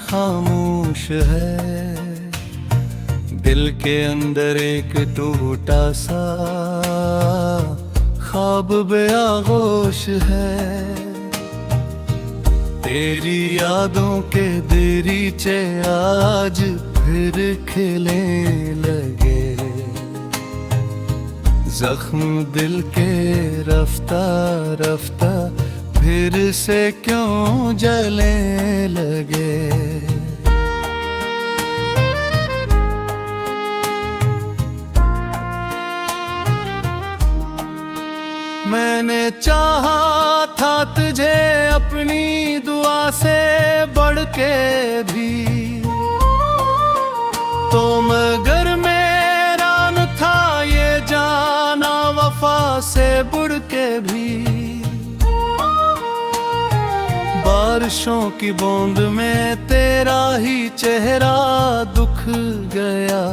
खामोश है, दिल के अंदर एक टूटा सा ख्वाब बेआगोश है। तेरी यादों के दरीचे आज फिर खिलने लगे, जख्म दिल के रफ्ता रफ्ता फिर से क्यों जलने लगे। मैंने चाहा था तुझे अपनी दुआ से बढ़ के भी, तो मगर मेरा न था ये जाना वफा से बढ़ के भी। बारिशों की बूंद में तेरा ही चेहरा दुख गया,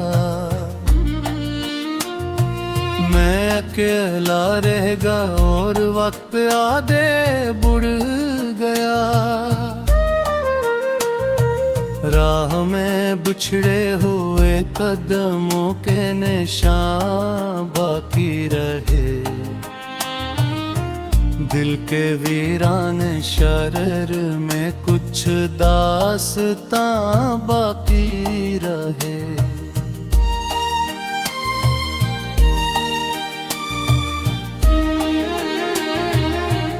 मैं अकेला रहेगा और वक्त आधे बुढ़ गया। राह में बिछड़े हुए कदमों के निशान बाकी रहे, दिल के वीरान शरर में कुछ दास्तां बाकी रहे।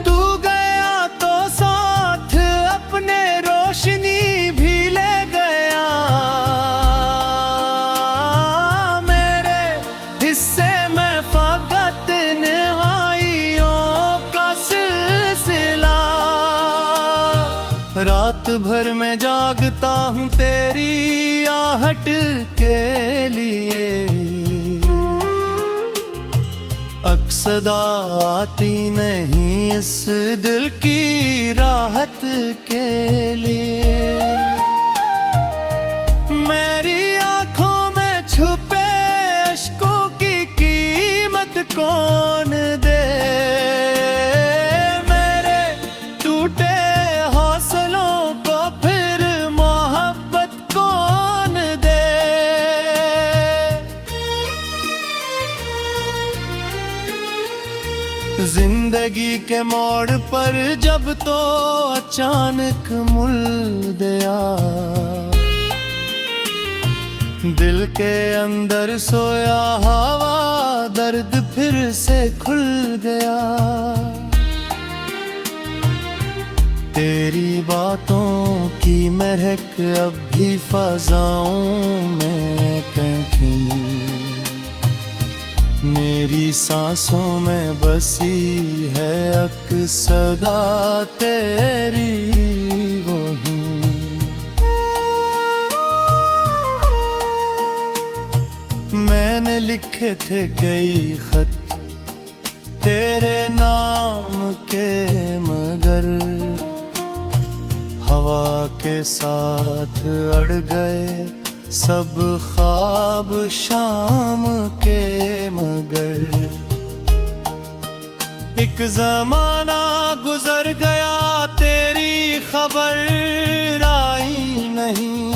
तू गया तो साथ अपने रोशनी भी ले गया, मेरे हिस्से में फकत रात भर में जागता हूँ तेरी आहट के लिए, अक्सदा आती नहीं इस दिल की राहत के लिए। मेरी आंखों में छुपे अश्कों की कीमत कौन दे, जिंदगी के मोड़ पर जब तो अचानक मुड़ दिया, दिल के अंदर सोया हवा दर्द फिर से खुल गया। तेरी बातों की महक अब भी फज़ाओं में कहीं, मेरी सांसों में बसी है अक्सदा तेरी वही। मैंने लिखे थे कई खत तेरे नाम के, मगर हवा के साथ अड़ गए सब ख्वाब शाम के। मगर एक जमाना गुजर गया तेरी खबर आई नहीं,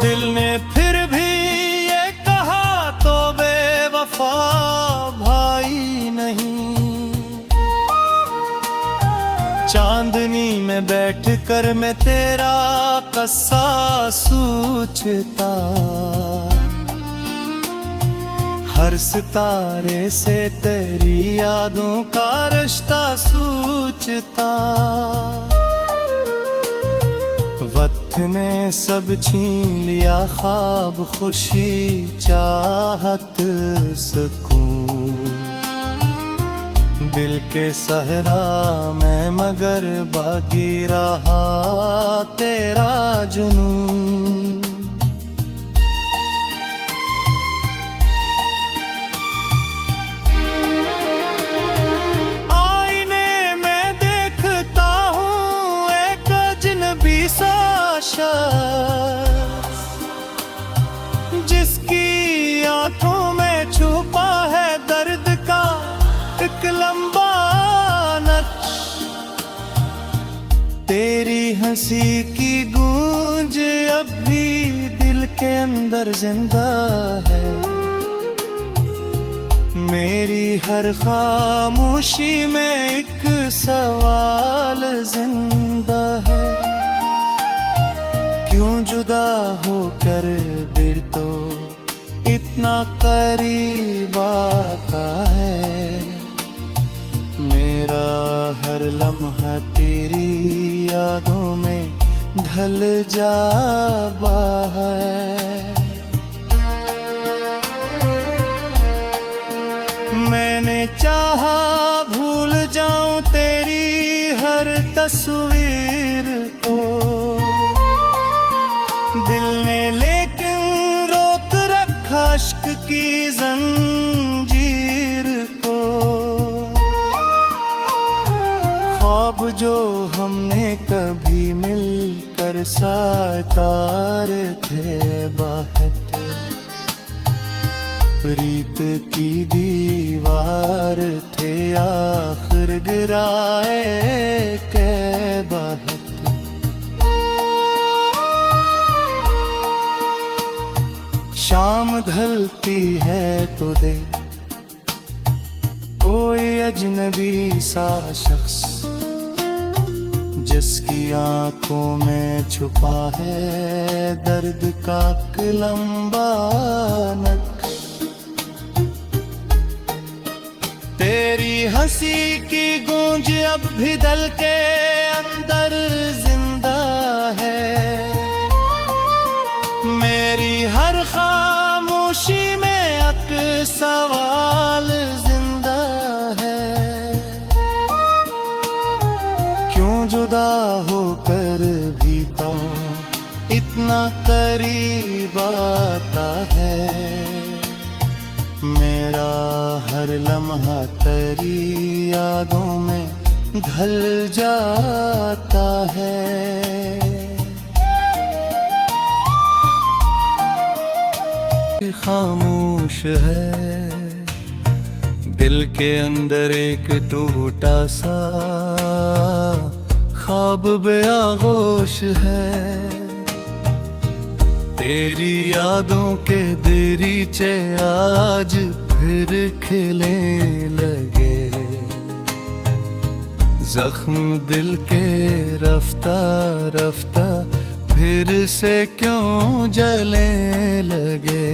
दिल ने फिर भी ये कहा तो बेवफा भाई नहीं। चांदनी में बैठ कर मैं तेरा कस्सा सोचता, हर सितारे से तेरी यादों का रिश्ता सोचता। वक्त ने सब छीन लिया ख्वाब खुशी चाहत सुकून, दिल के सहरा में मगर बाकी रहा तेरा जुनून। आईने में देखता हूँ एक अजनबी सा शख्स, जिसकी आंखों में छुपा है दर्द का एक लंबा नक्श। तेरी हंसी की गूंज अब भी दिल के अंदर जिंदा है। मेरी हर खामोशी में एक सवाल जिंदा है। क्यों जुदा होकर दिल तो इतना करीब आता है। मेरा हर लम्हा तेरी यादों में ढल जाता है। मैंने चाहा भूल जाऊं तेरी हर तस्वीर को, दिल ने लेकिन रोक रखा इश्क की जंजीर को। ख्वाब जो हमने कभी मिलकर साकार थे बाहर, प्रीत की दीवार थे आखिर गिराए के बाहर। शाम ढलती है तो दे कोई अजनबी सा शख्स, जिसकी आंखों में छुपा है दर्द का लंबा नक्श। तेरी हंसी की गूंज अब भी दिल के अंदर जिंदा है। मेरी हर खामोशी में एक सवाल जिंदा है। क्यों जुदा होकर भी तो इतना करीब आता है। मेरा हर लम्हा तेरी यादों में ढल जाता है। खामोश है दिल के अंदर एक टूटा सा ख्वाब बेआगोश है। तेरी यादों के दरीचे आज फिर खिले लगे। जख्म दिल के रफ्ता रफ्ता फिर से क्यों जले लगे।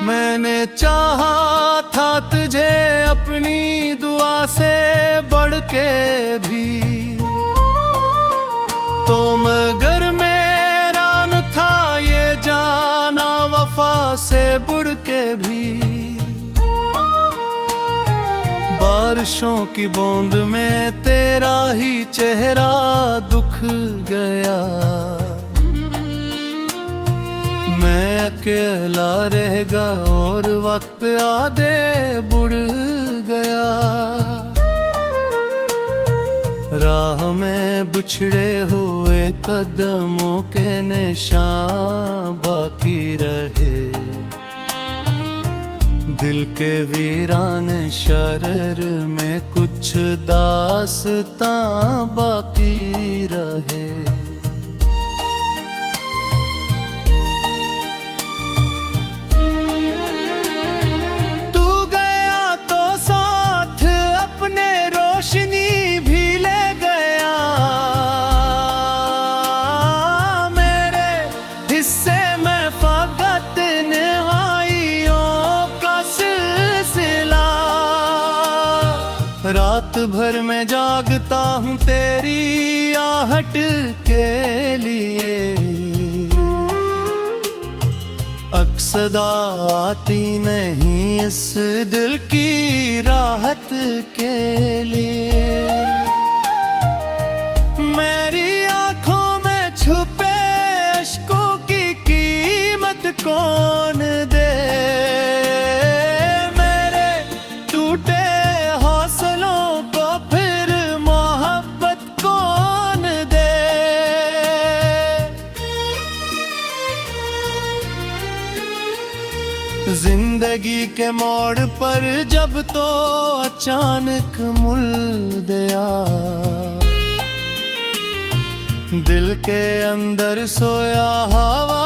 मैंने चाहा था तुझे अपनी दुआ से बढ़ के भी, तो मगर मेरा न था ये जाना वफा से बढ़ के भी। बारिशों की बूंद में तेरा ही चेहरा दुख गया। मैं अकेला रहेगा और वक्त आधे बुढ़ गया। राह में बिछड़े हुए कदमों के निशान बाकी रहे। दिल के वीरान शरर में कुछ दास्तां बाकी रहे। तू गया तो साथ अपने रोशनी भी ले गया। मेरे हिस्से में फकत रात भर में जागता हूँ तेरी आहट के लिए। अक्सदा आती नहीं इस दिल की राहत के लिए। मेरी आंखों में छुपे अश्कों की कीमत कौन दे। मेरे टूटे जिंदगी के मोड़ पर जब तो अचानक मुड़ गया, दिल के अंदर सोया हवा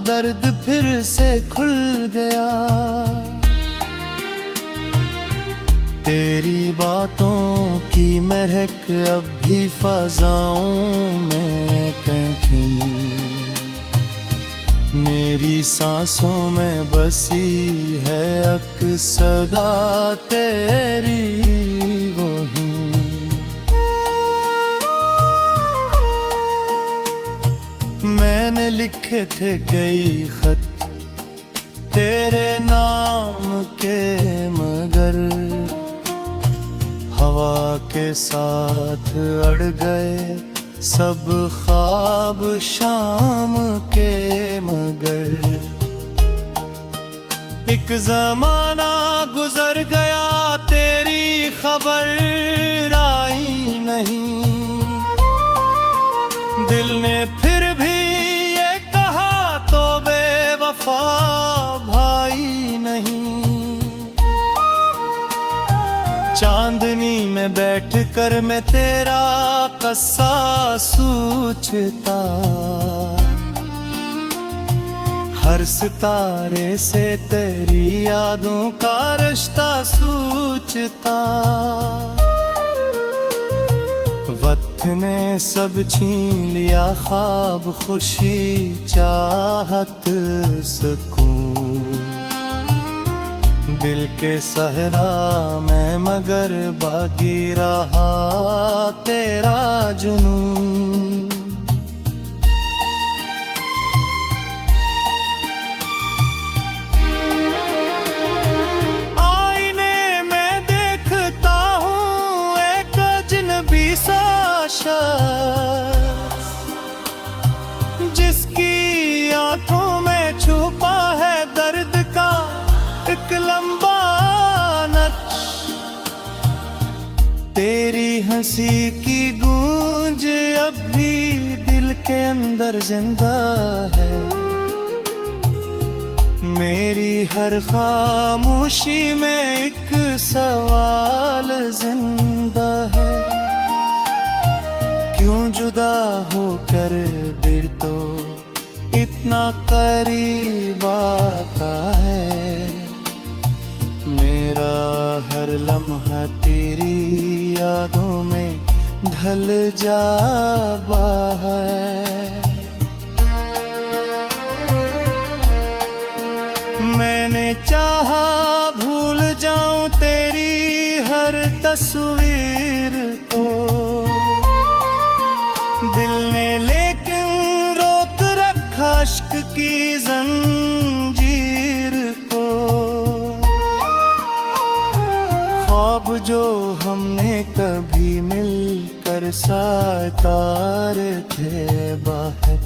दर्द फिर से खुल गया। तेरी बातों की महक अब भी फज़ाओं में कहीं, मेरी सांसों में बसी है अक्सदा तेरी वही। मैंने लिखे थे कई खत तेरे नाम के, मगर हवा के साथ अड़ गए सब ख्वाब शाम के। मगर एक जमाना गुजर गया, तेरी खबर आई नहीं। दिल ने फिर भी ये कहा तो बेवफा भाई नहीं। चांदनी में बैठ कर मैं तेरा कस्सा सोचता, हर सितारे से तेरी यादों का रिश्ता सोचता। वक्त ने सब छीन लिया ख्वाब, खुशी चाहत सुकून, दिल के सहरा में मगर बाकी रहा तेरा जुनून। आईने में देखता हूँ एक अजनबी सा शख्स, जिसकी आंखों में छुपा है दर्द का एक लंबा नक्श। तेरी हंसी की गूंज अब भी दिल के अंदर जिंदा है, मेरी हर खामोशी में एक सवाल जिंदा है। क्यों जुदा होकर फिर तो इतना करीब आता है, मेरा हर लम्हा तेरी यादों में ढल जाता है। मैंने चाहा भूल जाऊं तेरी हर तस्वीर को, दिल ने लेकिन रोक रखा इश्क की जंजीर को। ख्वाब जो हमने कभी मिलकर सातारे थे बाहर,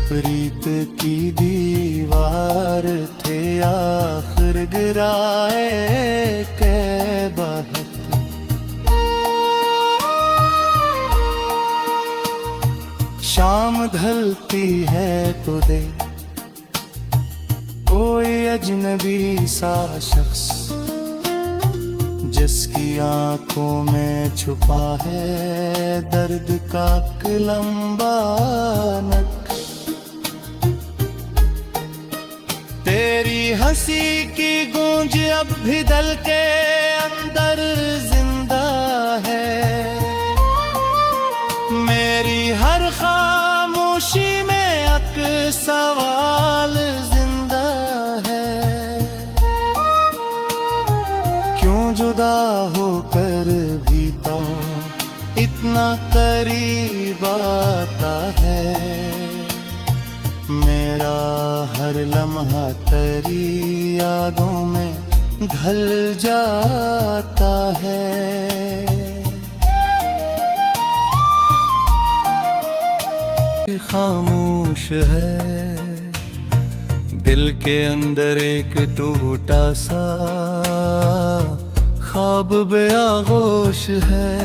प्रीत की दीवार थे आखिर गिराए के बाहर। शाम ढलती है तो दे कोई अजनबी सा शख्स, जिसकी आंखों में छुपा है दर्द का एक लंबा नक्श। तेरी हंसी की गूंज अब भी दिल के अंदर जिंदा है, मेरी हर खामोशी में एक सवाल जिंदा है। क्यों जुदा होकर भी तो इतना करीब आता है, मेरा हर लम्हा तेरी यादों में ढल जाता है। खामोश है दिल के अंदर एक टूटा सा ख्वाब बेआगोश है,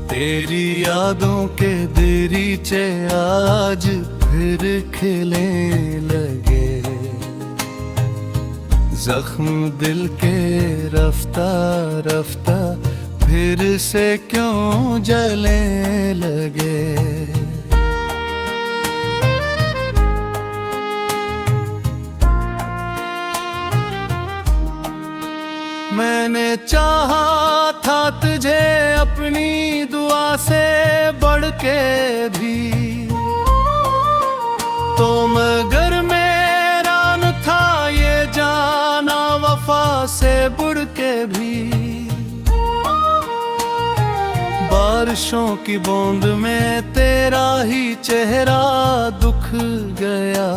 तेरी यादों के दरीचे आज फिर खिलने लगे। जख्म दिल के रफ्ता रफ्ता फिर से क्यों जलने लगे। मैंने चाहा था तुझे अपनी दुआ से बढ़ के भी, तो मगर मेरा न था ये जाना वफा से बढ़ के भी। बारिशों की बूंद में तेरा ही चेहरा दुख गया,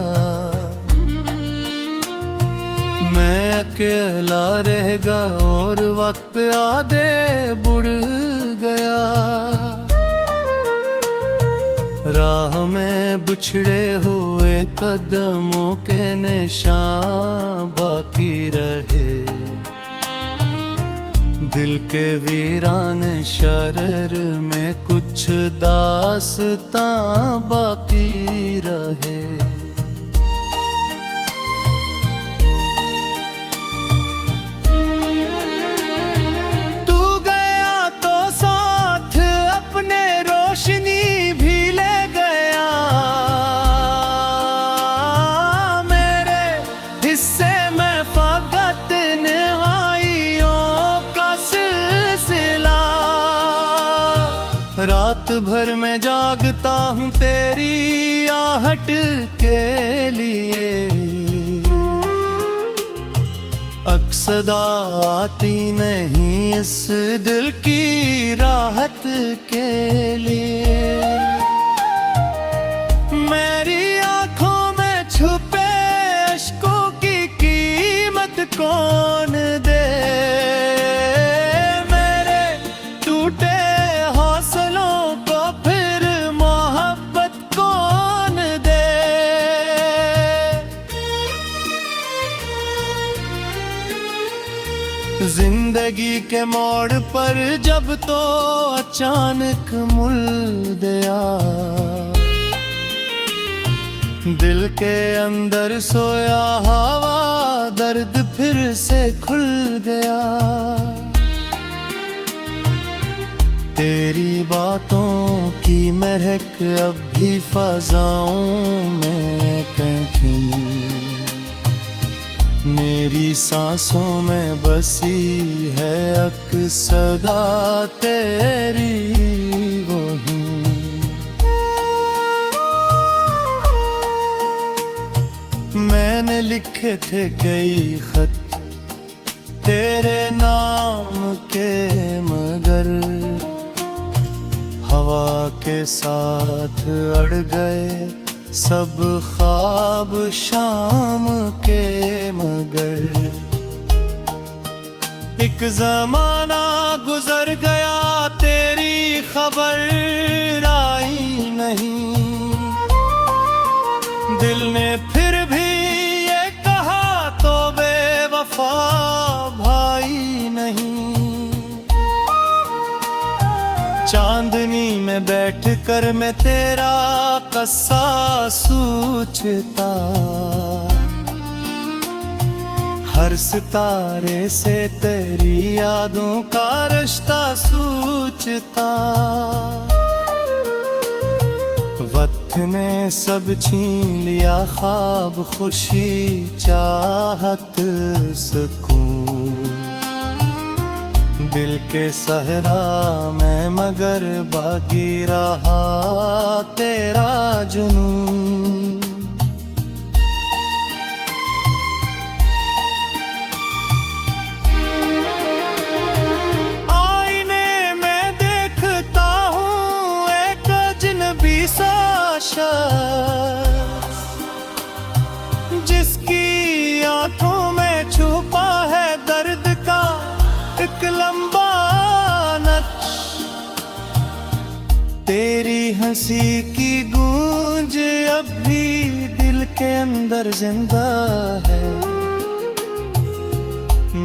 मैं अकेला रहेगा और वक्त आधे बुढ़ गया। राह में बिछड़े हुए कदमों के निशान बाकी रहे, दिल के वीरान शरर में कुछ दास्तां बाकी रहे। रात भर मैं जागता हूँ तेरी आहट के लिए, अक्सदा आती नहीं इस दिल की राहत के लिए। मेरी आँखों में छुपे अश्कों की कीमत कौन दे, मेरे टूटे हौसलों को फिर मोहब्बत कौन दे। जिंदगी के मोड़ पर जब तो अचानक मुड़ दिया, दिल के अंदर सोया हवा दर्द फिर से खुल गया। तेरी बातों की महक अब भी फज़ाओं में कहीं, मेरी सांसों में बसी है अक्सदा तेरी वही। मैंने लिखे थे कई खत तेरे नाम के, मगर हवा के साथ अड़ गए सब ख्वाब शाम के। मगर एक जमाना गुजर गया तेरी खबर आई नहीं, दिल ने फिर भी ये कहा तो बेवफा भाई नहीं। चांदनी में बैठ कर मैं तेरा कस्सा सोचता, हर सितारे से तेरी यादों का रिश्ता सोचता। वक्त ने सब छीन लिया ख्वाब खुशी चाहत सुकून, दिल के सहरा में मगर बाकी रहा तेरा जुनून। आईने में देखता हूँ एक अजनबी सा शख्स, जिसकी आंखों में छुपा है दर्द का एक लंबा नक्श। तेरी हंसी की गूंज अब भी दिल के अंदर जिंदा है,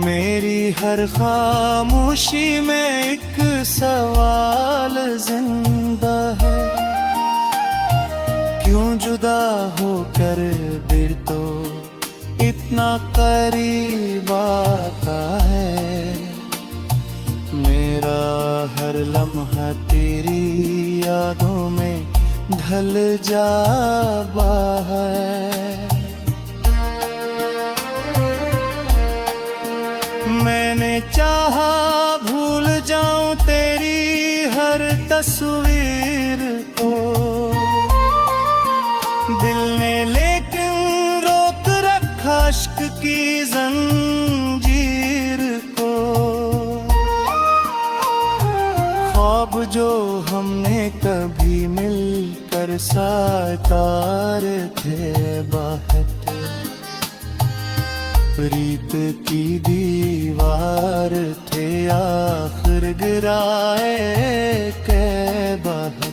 मेरी हर खामोशी में एक सवाल जिंदा है। क्यों जुदा होकर फिर तो इतना करीब आता है। मेरा हर लम्हा तेरी यादों में ढल जाता है। मैंने चाहा भूल जाऊं तेरी हर तस्वीर को, दिल ने लेकिन रोक रखा इश्क की जंजीर को। ख्वाब जो हमने कभी मिलकर साकार थे बाहर, प्रीत की दीवार थे आखिर गिराए के बाहर।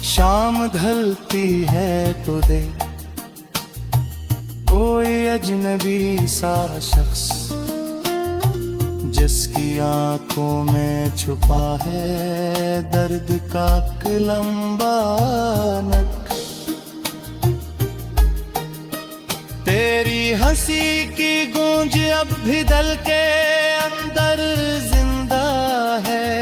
शाम ढलती है तो दे कोई अजनबी सा शख्स, जिसकी आंखों में छुपा है दर्द का लंबा नक्श। तेरी हंसी की गूंज अब भी दिल के अंदर जिंदा है।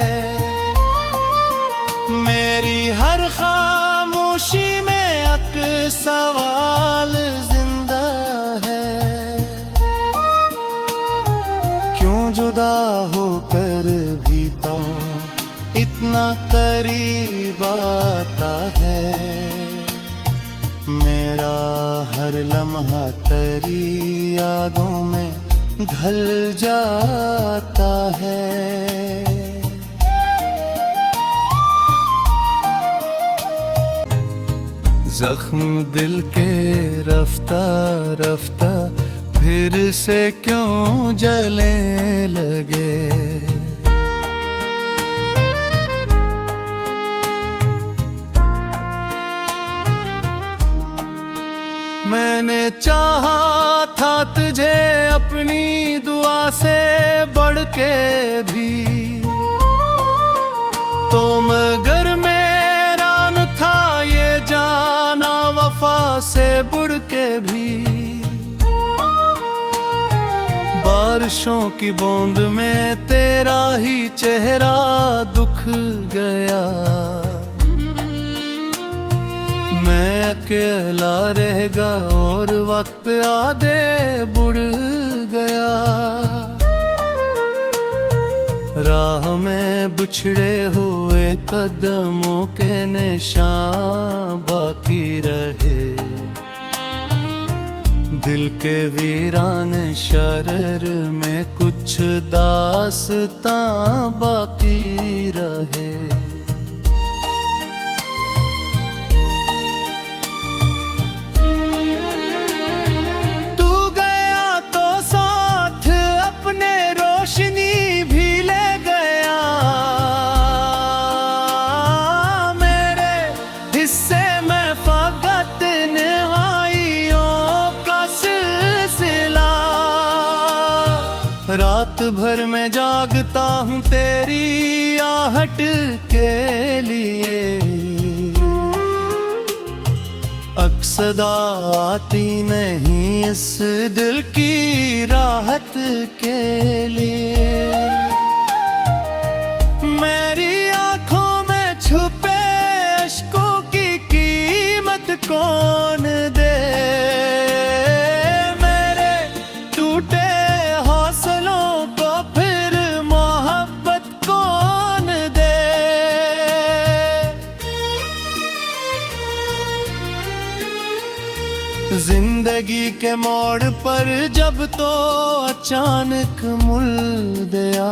मेरी हर खामोशी में एक सवाल जिंदा है। क्यों जुदा होकर भी तो इतना करीब आता है। मेरा हर लम्हा तेरी यादों में ढल जाता है। जख्म दिल के रफ्ता रफ्ता फिर से क्यों जलने लगे। मैंने चाहा था तुझे अपनी दुआ से बढ़ के भी, तो मगर मेरा न था ये जाना वफा से बढ़ के भी। बारिशों की बूंद में तेरा ही चेहरा दुख गया। मैं अकेला रहेगा और वक्त आधे बुढ़ गया। राह में बिछड़े हुए कदमों के निशान बाकी रहे। दिल के वीरान शरर में कुछ दास्तां बाकी रहे। रात भर मैं जागता हूँ तेरी आहट के लिए। अक्सदा आती नहीं इस दिल की राहत के लिए। मेरी आंखों में छुपे अश्कों की कीमत कौन दे। मेरे टूटे हौसलों को फिर मोहब्बत कौन दे। जिंदगी के मोड़ पर जब तो अचानक मुड़ गया।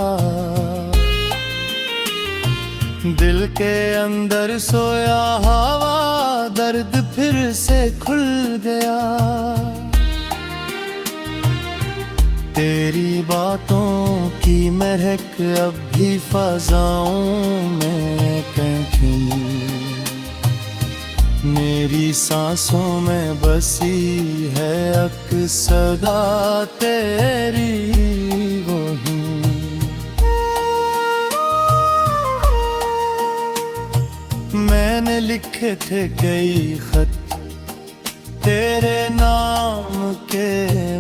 दिल के अंदर सोया हवा दर्द फिर से खुल गया। तेरी बातों की महक अब भी फज़ाओं में कहीं। मेरी सांसों में बसी है अक्सदा तेरी वही। मैंने लिखे थे कई खत तेरे नाम के,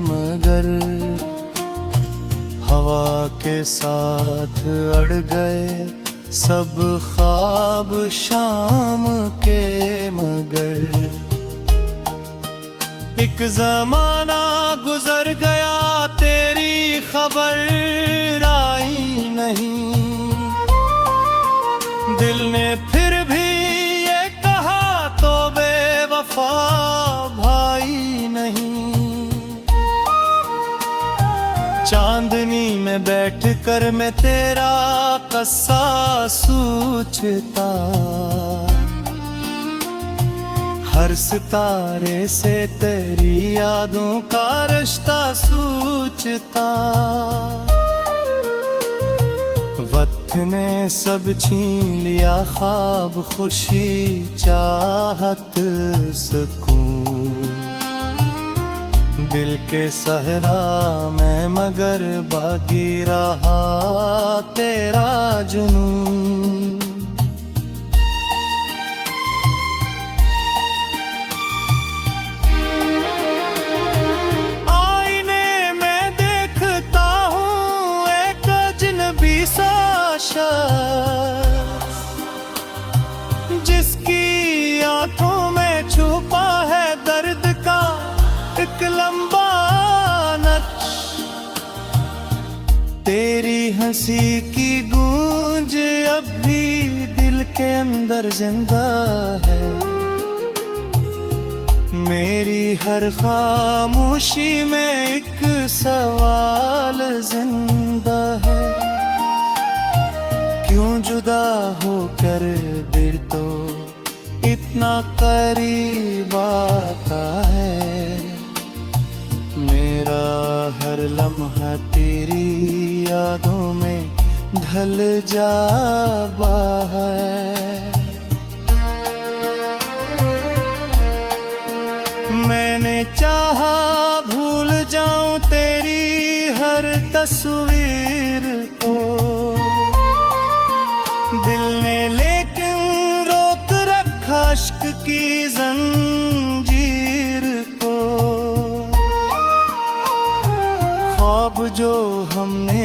मगर हवा के साथ अड़ गए सब ख्वाब शाम के। मगर एक जमाना गुजर गया तेरी खबर आई नहीं, दिल ने फिर भी ये कहा तो बेवफा भाई नहीं। चांदनी में बैठकर मैं तेरा कस्सा सोचता, हर सितारे से तेरी यादों का रिश्ता सूझता। वक्त ने सब छीन लिया ख्वाब, खुशी, चाहत, सुकून, दिल के सहरा में मगर बाकी रहा तेरा जुनून। आईने में देखता हूँ एक अजनबी सा शख्स, जिसकी आंखों में छुपा है दर्द का एक लंबा नक्श। तेरी हंसी की गूंज अब भी दिल के अंदर जिंदा है, मेरी हर खामोशी में एक सवाल जिंदा है। क्यों जुदा होकर दिल तो इतना करीब आता है, मेरा हर लम्हा तेरी यादों में ढल जाता है। मैंने चाहा भूल जाऊं तेरी हर तस्वीर को, दिल ने लेकिन रोक रखा इश्क की जंजीर को। ख्वाब जो हमने